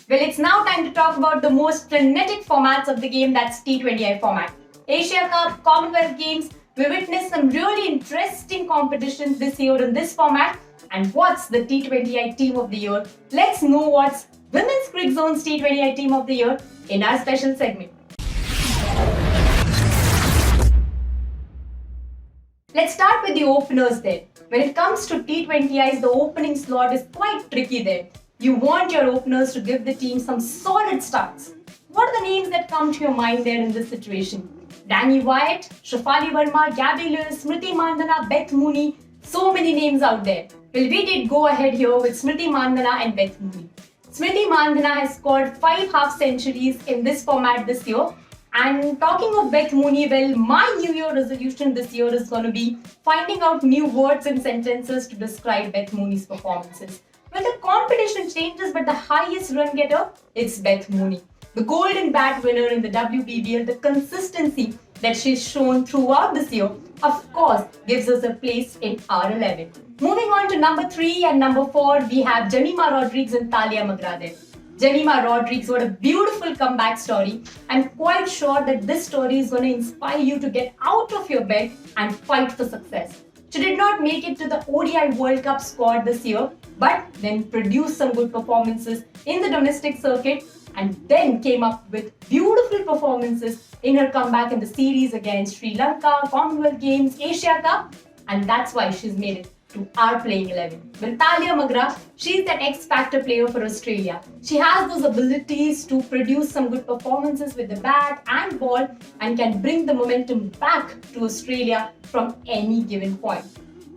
Well, it's now time to talk about the most frenetic formats of the game, that's T20I format. Asia Cup, Commonwealth Games, we witnessed some really interesting competitions this year in this format. And what's the T20I Team of the Year? Let's know what's Women's Cricket Zone's T20I Team of the Year in our special segment. Let's start with the openers there. When it comes to T20Is, the opening slot is quite tricky there. You want your openers to give the team some solid starts. What are the names that come to your mind there in this situation? Danny Wyatt, Shafali Verma, Gabby Lewis, Smriti Mandhana, Beth Mooney, so many names out there. Well, we did go ahead here with Smriti Mandhana and Beth Mooney. Smriti Mandhana has scored 5 half centuries in this format this year. And talking of Beth Mooney, well, my New Year resolution this year is going to be finding out new words and sentences to describe Beth Mooney's performances. Well, the competition changes, but the highest run getter, it's Beth Mooney. The Golden Bat winner in the WBBL, the consistency that she's shown throughout this year, of course, gives us a place in our 11. Moving on to number 3 and number 4, we have Jemimah Rodrigues and Tahlia McGrath. Jemimah Rodrigues, what a beautiful comeback story. I'm quite sure that this story is going to inspire you to get out of your bed and fight for success. She did not make it to the ODI World Cup squad this year, but then produced some good performances in the domestic circuit and then came up with beautiful performances in her comeback in the series against Sri Lanka, Commonwealth Games, Asia Cup, and that's why she's made it to our playing 11. Well, Tahlia McGrath, she's that X-Factor player for Australia. She has those abilities to produce some good performances with the bat and ball and can bring the momentum back to Australia from any given point.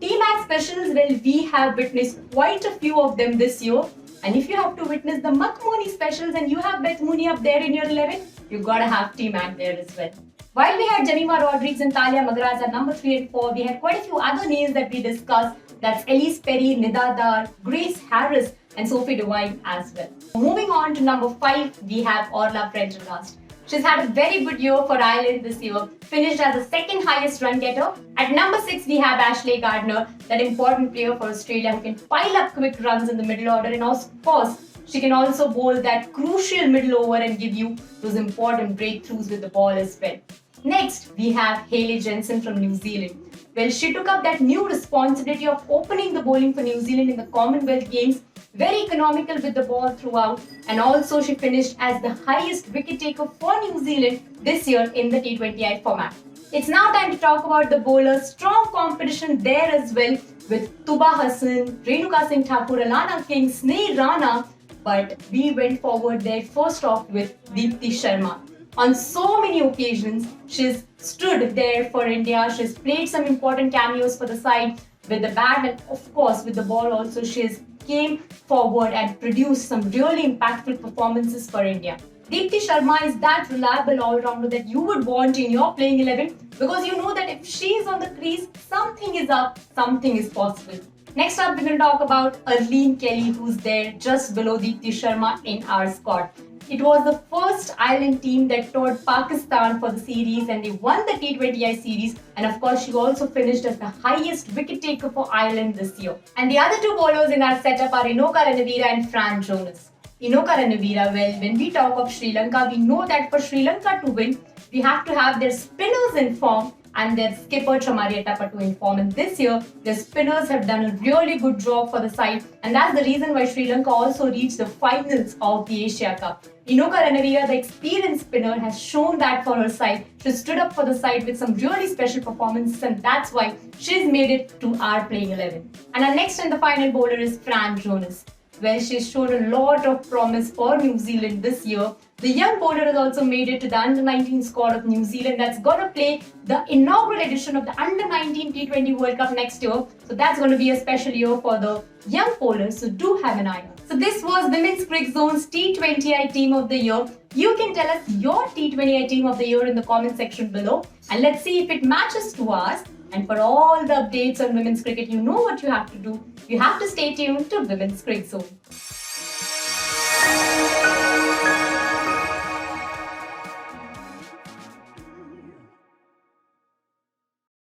T-Mac specials, well, we have witnessed quite a few of them this year. And if you have to witness the Mooney specials and you have Beth Mooney up there in your 11, you've got to have T-Mac there as well. While we had Jemimah Rodrigues and Tahlia McGrath at number 3 and 4, we had quite a few other names that we discussed. That's Elise Perry, Nida Dar, Grace Harris and Sophie Devine as well. Moving on to number 5, we have Orla Prendergast. She's had a very good year for Ireland this year, finished as the second highest run getter. At number 6, we have Ashley Gardner, that important player for Australia who can pile up quick runs in the middle order, and of course, she can also bowl that crucial middle over and give you those important breakthroughs with the ball as well. Next, we have Hayley Jensen from New Zealand. Well, she took up that new responsibility of opening the bowling for New Zealand in the Commonwealth Games, very economical with the ball throughout, and also she finished as the highest wicket taker for New Zealand this year in the T20I format. It's now time to talk about the bowlers. Strong competition there as well with Tuba Hassan, Renuka Singh Thakur, Alana King, Sneh Rana, but we went forward there first off with Deepti Sharma. On so many occasions, she's stood there for India. She's played some important cameos for the side with the bat and of course with the ball also. She's came forward and produced some really impactful performances for India. Deepti Sharma is that reliable all-rounder that you would want in your playing 11 because you know that if she's on the crease, something is up, something is possible. Next up, we're going to talk about Arlene Kelly, who's there just below Deepti Sharma in our squad. It was the first Ireland team that toured Pakistan for the series and they won the T20I series, and of course she also finished as the highest wicket taker for Ireland this year. And the other two bowlers in our setup are Inoka Ranavira and Fran Jonas. Inoka Ranavira, well, when we talk of Sri Lanka, we know that for Sri Lanka to win, we have to have their spinners in form and their skipper Chamari Attapattu in form. And this year, their spinners have done a really good job for the side, and that's the reason why Sri Lanka also reached the finals of the Asia Cup. Inoka Ranavira, the experienced spinner, has shown that for her side. She stood up for the side with some really special performances, and that's why she's made it to our playing 11. And our next and the final bowler is Fran Jonas. Well, she's shown a lot of promise for New Zealand this year. The young bowler has also made it to the Under-19 squad of New Zealand that's going to play the inaugural edition of the Under-19 T20 World Cup next year. So that's going to be a special year for the young bowlers, so do have an eye on. So this was Women's Cricket Zone's T20I Team of the Year. You can tell us your T20I Team of the Year in the comment section below and let's see if it matches to ours. And for all the updates on women's cricket, you know what you have to do. You have to stay tuned to Women's Cricket Zone.